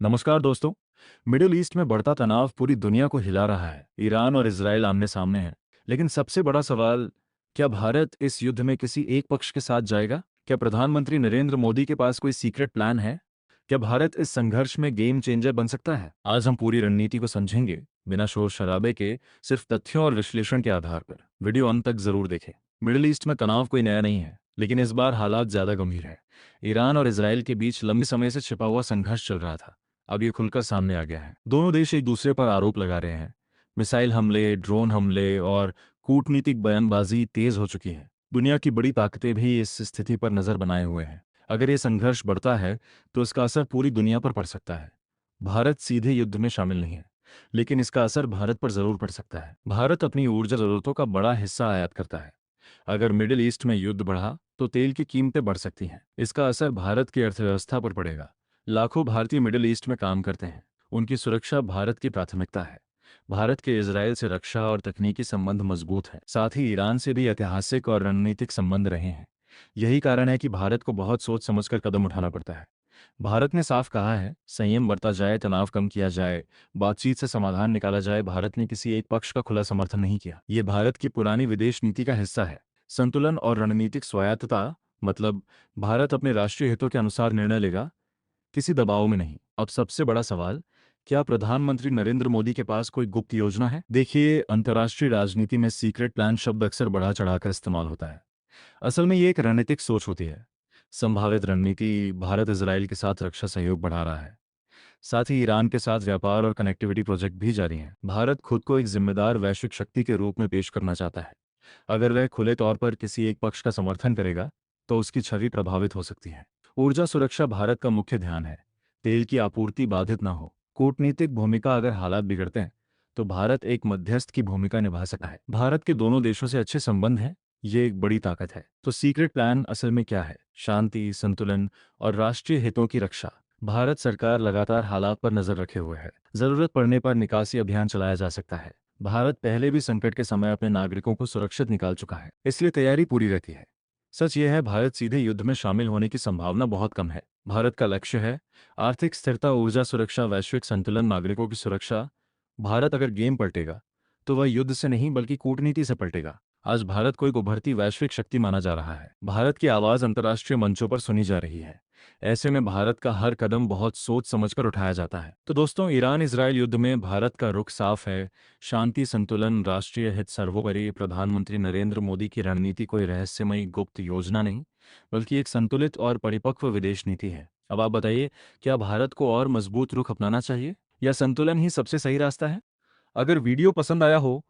नमस्कार दोस्तों। Middle east में बढ़ता तनाव पूरी दुनिया को हिला रहा है। ईरान और इजराइल आमने सामने हैं। लेकिन सबसे बड़ा सवाल, क्या भारत इस युद्ध में किसी एक पक्ष के साथ जाएगा? क्या प्रधानमंत्री नरेंद्र मोदी के पास कोई सीक्रेट प्लान है? क्या भारत इस संघर्ष में गेम चेंजर बन सकता है? आज हम पूरी रणनीति को समझेंगे, बिना शोर शराबे के, सिर्फ तथ्यों और विश्लेषण के आधार पर। वीडियो अंत तक जरूर देखें। मिडिल ईस्ट में तनाव कोई नया नहीं है, लेकिन इस बार हालात ज्यादा गंभीर है। ईरान और इसराइल के बीच लंबे समय से छिपा हुआ संघर्ष चल रहा था। अब ये खुलकर सामने आ गया है। दोनों देश एक दूसरे पर आरोप लगा रहे हैं। मिसाइल हमले, ड्रोन हमले और कूटनीतिक बयानबाजी तेज हो चुकी है। दुनिया की बड़ी ताकतें भी इस स्थिति पर नजर बनाए हुए हैं। अगर ये संघर्ष बढ़ता है तो इसका असर पूरी दुनिया पर पड़ सकता है। भारत सीधे युद्ध में शामिल नहीं है, लेकिन इसका असर भारत पर जरूर पड़ सकता है। भारत अपनी ऊर्जा जरूरतों का बड़ा हिस्सा आयात करता है। अगर मिडिल ईस्ट में युद्ध बढ़ा तो तेल की कीमतें बढ़ सकती हैं। इसका असर भारत की अर्थव्यवस्था पर पड़ेगा। लाखों भारतीय मिडिल ईस्ट में काम करते हैं। उनकी सुरक्षा भारत की प्राथमिकता है। भारत के इजरायल से रक्षा और तकनीकी संबंध मजबूत हैं। साथ ही ईरान से भी ऐतिहासिक और रणनीतिक संबंध रहे हैं। यही कारण है कि भारत को बहुत सोच समझकर कदम उठाना पड़ता है। भारत ने साफ कहा है, संयम बरता जाए, तनाव कम किया जाए, बातचीत से समाधान निकाला जाए। भारत ने किसी एक पक्ष का खुला समर्थन नहीं किया। ये भारत की पुरानी विदेश नीति का हिस्सा है। संतुलन और रणनीतिक स्वायत्तता, मतलब भारत अपने राष्ट्रीय हितों के अनुसार निर्णय लेगा, किसी दबाव में नहीं। अब सबसे बड़ा सवाल, क्या प्रधानमंत्री नरेंद्र मोदी के पास कोई गुप्त योजना है? देखिए, अंतर्राष्ट्रीय राजनीति में सीक्रेट प्लान शब्द अक्सर बढ़ा चढ़ाकर इस्तेमाल होता है। असल में ये एक रणनीतिक सोच होती है। संभावित रणनीति, भारत इजराइल के साथ रक्षा सहयोग बढ़ा रहा है। साथ ही ईरान के साथ व्यापार और कनेक्टिविटी प्रोजेक्ट भी जारी हैं। भारत खुद को एक जिम्मेदार वैश्विक शक्ति के रूप में पेश करना चाहता है। अगर वह खुले तौर पर किसी एक पक्ष का समर्थन करेगा तो उसकी छवि प्रभावित हो सकती है। ऊर्जा सुरक्षा भारत का मुख्य ध्यान है। तेल की आपूर्ति बाधित न हो। कूटनीतिक भूमिका, अगर हालात बिगड़ते हैं तो भारत एक मध्यस्थ की भूमिका निभा सकता है। भारत के दोनों देशों से अच्छे संबंध हैं, ये एक बड़ी ताकत है। तो सीक्रेट प्लान असल में क्या है? शांति, संतुलन और राष्ट्रीय हितों की रक्षा। भारत सरकार लगातार हालात पर नजर रखे हुए है। जरूरत पड़ने पर निकासी अभियान चलाया जा सकता है। भारत पहले भी संकट के समय अपने नागरिकों को सुरक्षित निकाल चुका है, इसलिए तैयारी पूरी रहती है। सच यह है, भारत सीधे युद्ध में शामिल होने की संभावना बहुत कम है। भारत का लक्ष्य है आर्थिक स्थिरता, ऊर्जा सुरक्षा, वैश्विक संतुलन, नागरिकों की सुरक्षा। भारत अगर गेम पलटेगा तो वह युद्ध से नहीं बल्कि कूटनीति से पलटेगा। आज भारत को एक उभरती वैश्विक शक्ति माना जा रहा है। भारत की आवाज अंतर्राष्ट्रीय मंचों पर सुनी जा रही है। ऐसे में भारत का हर कदम बहुत सोच समझकर उठाया जाता है। तो दोस्तों, ईरान इजराइल युद्ध में भारत का रुख साफ है। शांति, संतुलन, राष्ट्रीय हित सर्वोपरि। प्रधानमंत्री नरेंद्र मोदी की रणनीति कोई रहस्यमयी गुप्त योजना नहीं, बल्कि एक संतुलित और परिपक्व विदेश नीति है। अब आप बताइए, क्या भारत को और मजबूत रुख अपनाना चाहिए या संतुलन ही सबसे सही रास्ता है? अगर वीडियो पसंद आया हो